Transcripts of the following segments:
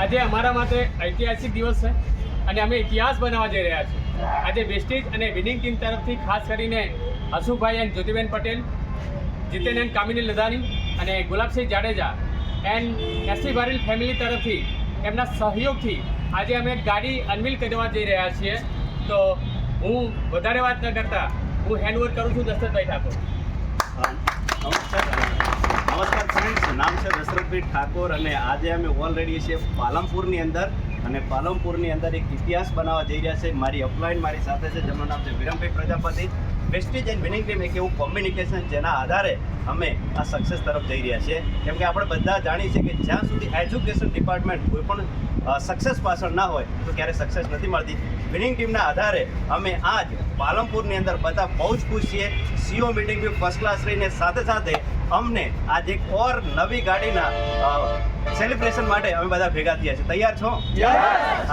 આજે અમારા માટે ઐતિહાસિક દિવસ છે અને અમે ઇતિહાસ બનાવવા જઈ રહ્યા છીએ. આજે વેસ્ટેજ અને વિનિંગ ટીમ તરફથી ખાસ કરીને હસુભાઈ એન્ડ જ્યોતિબેન પટેલ, જીતેન એન્ડ કામિની લધાની અને Gulabsinh Jadeja and ST Baril family તરફથી એમના સહયોગથી આજે અમે ગાડી અનવીલ કરવા જઈ રહ્યા છીએ. તો હું વધારે વાત ન કરતા હું હેન્ડઓવર કરું છું દશરથભાઈ ઠાકોર. નમસ્કાર ફ્રેન્ડ્સ, નામ છે દશરથભાઈ ઠાકોર અને આજે અમે ઓલરેડી છીએ પાલનપુરની અંદર અને પાલનપુરની અંદર એક ઇતિહાસ બનાવવા જઈ રહ્યા છે. મારી અપલાઈન મારી સાથે છે, જેમનું નામ છે Virambhai Prajapati. Wastage and winning team એક એવું કોમ્બિનિકેશન જેના આધારે અમે આ સક્સેસ તરફ જઈ રહ્યા છીએ. કેમ કે આપણે બધા જાણીએ છીએ કે જ્યાં સુધી એજ્યુકેશન ડિપાર્ટમેન્ટ કોઈ પણ સક્સેસ પાછળ ના હોય તો ક્યારે સક્સેસ નથી મળતી. વિનિંગ ટીમના આધારે અમે આજ પાલનપુરની અંદર બધા બહુ જ ખુશ છીએ. સીઓ મિટિંગ બી ફર્સ્ટ ક્લાસ રહીને સાથે સાથે અમને આજે એક ઓર નવી ગાડીના સેલિબ્રેશન માટે અમે બધા ભેગા થયા છે. તૈયાર છો?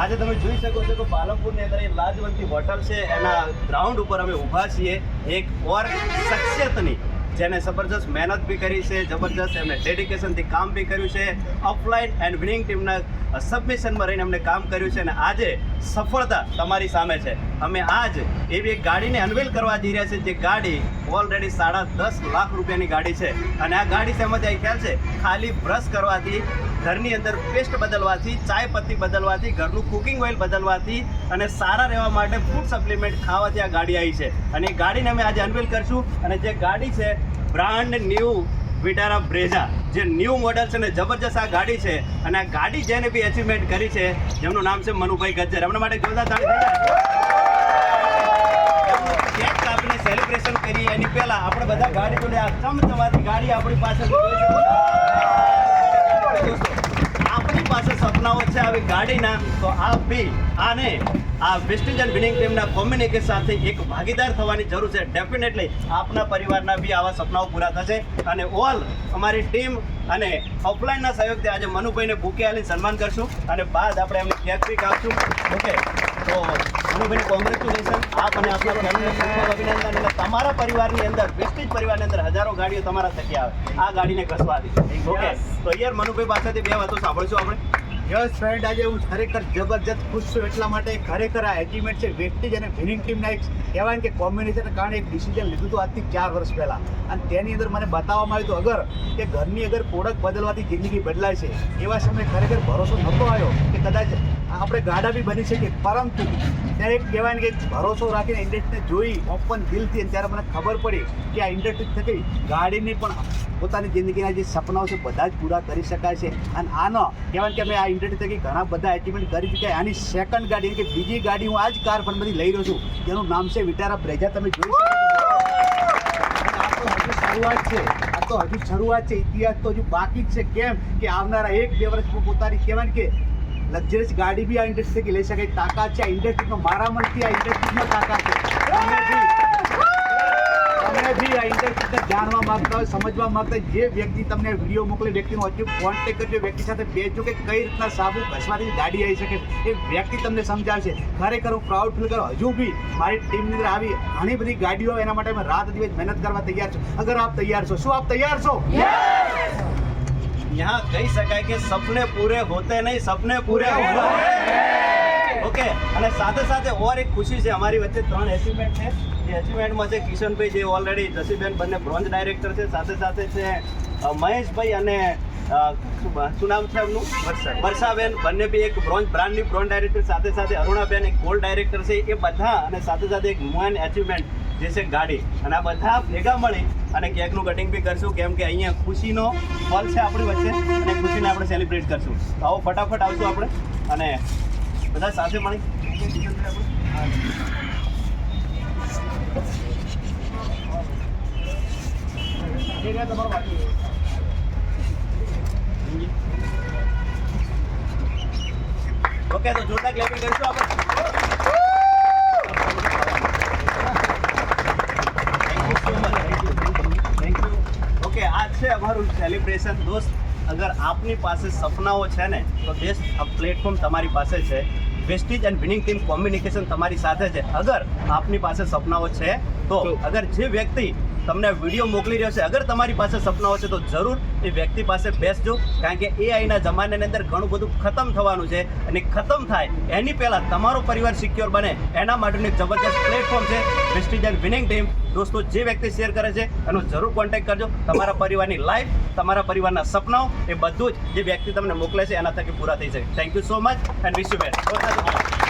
આજે તમે જોઈ શકો છો કે પાલનપુરની અંદર એક લાજવંતી હોટલ છે, એના ગ્રાઉન્ડ ઉપર અમે ઊભા છીએ. એક ઓર શખ્સિયતની જેને જબરજસ્ત મહેનત બી કરી છે, જબરજસ્ત એમને ડેડિકેશનથી કામ બી કર્યું છે, અપલાઇન એન્ડ વિનિંગ ટીમના સબમિશનમાં રહીને અમને કામ કર્યું છે અને આજે સફળતા તમારી સામે છે. અમે આજ એવી એક ગાડીને અનવેલ કરવા જઈ રહ્યા છે જે ગાડી ઓલરેડી 10.5 લાખ રૂપિયાની ગાડી છે. અને આ ગાડી શેમાંથી આવી ખ્યાલ છે? ખાલી બ્રશ કરવાથી, ઘરની અંદર પેસ્ટ બદલવાથી, ચાય પત્તી બદલવાથી, ઘરનું કુકિંગ ઓઇલ બદલવાથી અને સારા રહેવા માટે ફૂડ સપ્લિમેન્ટ ખાવાથી આ ગાડી આવી છે. અને એ ગાડીને અમે આજે અનવેલ કરશું. અને જે ગાડી છે બ્રાન્ડ ન્યૂ વિટારા બ્રેઝા, જે ન્યૂ મોડલ છે ને જબરજસ્ત આ ગાડી છે. અને આ ગાડી જેને બી અચીવમેન્ટ કરી છે જેમનું નામ છે મનુભાઈ ગજ્જર, એમના માટે જોરદાર તાળી થઈ જાય. કેક કાપીને સેલિબ્રેશન કરીએ એની પહેલા આપણે બધા ગાડી જોડે આ ચમચમાતી ગાડી આપણી પાસે આપણી પાસે સપનાઓ છે આવી ગાડીના. તો આપ બી આને આ વેસ્ટેજ એન્ડ વિનિંગ ટીમના કોમ્યુનિકેશન સાથે એક ભાગીદાર થવાની જરૂર છે. ડેફિનેટલી આપના પરિવારના બી આવા સપનાઓ પૂરા થશે. અને ઓલ અમારી ટીમ અને ઓફલાઈનના સહયોગથી આજે મનુભાઈને બુકે આલીને સન્માન કરશું અને બાદ આપણે એમને કેક બી કાપશું. ઓકે, તો મનુભાઈને કોંગ્રેચ્યુલેશન. આપ અને આપના ફેમિલીને ખૂબ ખૂબ અભિનંદન. અને તમારા પરિવારની અંદર, વેસ્ટેજ પરિવારની અંદર હજારો ગાડીઓ તમારા થકી આવે, આ ગાડીને ઘસવા આવી. ઓકે, તો યાર મનુભાઈ પાસેથી બે વાતો સાંભળશું આપણે. યસ ફ્રેન્ડ, આજે હું ખરેખર જબરજસ્ત ખુશ છું એટલા માટે. ખરેખર આ એચિવમેન્ટ છે વેસ્ટેજ અને વિનિંગ ટીમના એક કહેવાય કે કોમ્બિનેશન કારણે એક ડિસિઝન લીધું હતું આજથી 4 વર્ષ પહેલાં. અને તેની અંદર મને બતાવવામાં આવ્યું હતું કે ઘરની અગર પ્રોડક્ટ બદલવાથી જિંદગી બદલાય છે. એવા સમયે ખરેખર ભરોસો નહોતો આવ્યો કે કદાચ આપણે ગાડા બી બની શકીએ. પરંતુ ત્યારે એક કહેવાય કે ભરોસો રાખીને ઇન્ડસ્ટ્રીને જોઈ ઓપન દિલથી, અને ત્યારે મને ખબર પડી કે આ ઇન્ડસ્ટ્રી થકી ગાડીની પણ પોતાની જિંદગીના જે સપનાઓ છે બધા જ પૂરા કરી શકાય છે. અને આનો કહેવાય કે અમે આ ઇન્ડસ્ટ્રી થકી ઘણા બધા એચિવમેન્ટ કરી ચૂક્યા. આની સેકન્ડ ગાડી કે બીજી ગાડી હું આ જ કાર ફંડમાંથી લઈ રહ્યો છું, જેનું નામ છે વિટારા બ્રેઝા. તમે જોઈ શકો શરૂઆત છે, આ તો હજુ શરૂઆત છે. ઇતિહાસ તો હજુ બાકી જ છે. કેમ કે આવનારા 1-2 વર્ષમાં પોતાની કહેવાય કે લક્ઝરીસ ગાડી બી આ ઇન્ડસ્ટ્રી થકી લઈ શકાય તાકાત છે. આ ઇન્ડસ્ટ્રીનો મારા મનથી આ ઇન્ડસ્ટ્રીનો તાકાત છે. તમે બી આ ઇન્ડસ્ટ્રીને જાણવા માંગતા હોય, સમજવા માંગતા હોય, જે વ્યક્તિ તમને વિડીયો મોકલે વ્યક્તિનો હજુ કોન્ટેક્ટ કરજો, વ્યક્તિ સાથે બેસજો કે કઈ રીતના સાબુ ઘસવાથી ગાડી આવી શકે, એ વ્યક્તિ તમને સમજાવશે. ખરેખર હું પ્રાઉડ ફીલ કરું. હજુ બી મારી ટીમની અંદર આવી ઘણી બધી ગાડીઓ, એના માટે અમે રાત દિવસ મહેનત કરવા તૈયાર છું. અગર આપ તૈયાર છો, શું આપ તૈયાર છો? यहाँ કહી શકાય કે સપને પૂરે હોતે નહીં, સપને પૂરે હોતે. ઓકે, અને સાથે સાથે ઓર એક ખુશી છે, અમારી વચ્ચે 3 એચિવમેન્ટ છે. જે એચિવમેન્ટમાં છે કિશનભાઈ, જે ઓલરેડી જસીબેન બંને બ્રોન્ઝ ડાયરેક્ટર છે. સાથે સાથે છે મહેશભાઈ અને શું નામ છે એમનું, વર્ષાબેન, બંને બી એક બ્રાન્ડની બ્રોન્ઝ ડાયરેક્ટર. સાથે સાથે અરુણાબેન એક ગોલ્ડ ડાયરેક્ટર છે. એ બધા અને સાથે સાથે એક મેન એચિવમેન્ટ જે છે ગાડી. અને આ બધા ભેગા મળી અને કેકનું કટિંગ બી કરશું. કેમ કે અહીંયા ખુશીનો પલ છે આપણી વચ્ચે અને ખુશીને આપણે સેલિબ્રેટ કરશું. તો આવો ફટાફટ આવશું આપણે અને બધા સાથે મળી. ઓકે, તો જોરદાર ક્લેપિંગ કરીશું આપણે. Thank you. ઓકે, આ છે અમારું સેલિબ્રેશન. દોસ્ત, અગર આપની પાસે સપનાઓ છે ને તો બેસ્ટ પ્લેટફોર્મ તમારી પાસે છે. Wastage and winning team communication તમારી સાથે છે. અગર આપની પાસે સપનાઓ છે તો અગર જે વ્યક્તિ તમને વિડીયો મોકલી રહ્યો છે. અગર તમારી પાસે સપનાઓ છે તો જરૂર એ વ્યક્તિ પાસે બેસજો, કારણ કે એઆઈના જમાનાની અંદર ઘણું બધું ખતમ થવાનું છે, અને ખતમ થાય એની પહેલાં તમારો પરિવાર સિક્યોર બને એના માટેનું એક જબરદસ્ત પ્લેટફોર્મ છે પ્રેસ્ટીજ એન્ડ વિનિંગ ટીમ. દોસ્તો, જે વ્યક્તિ શેર કરે છે એનો જરૂર કોન્ટેક્ટ કરજો. તમારા પરિવારની લાઈફ, તમારા પરિવારના સપનાઓ એ બધું જ જે વ્યક્તિ તમને મોકલે છે એના થકી પૂરા થઈ શકે. Thank you so much and wish you best.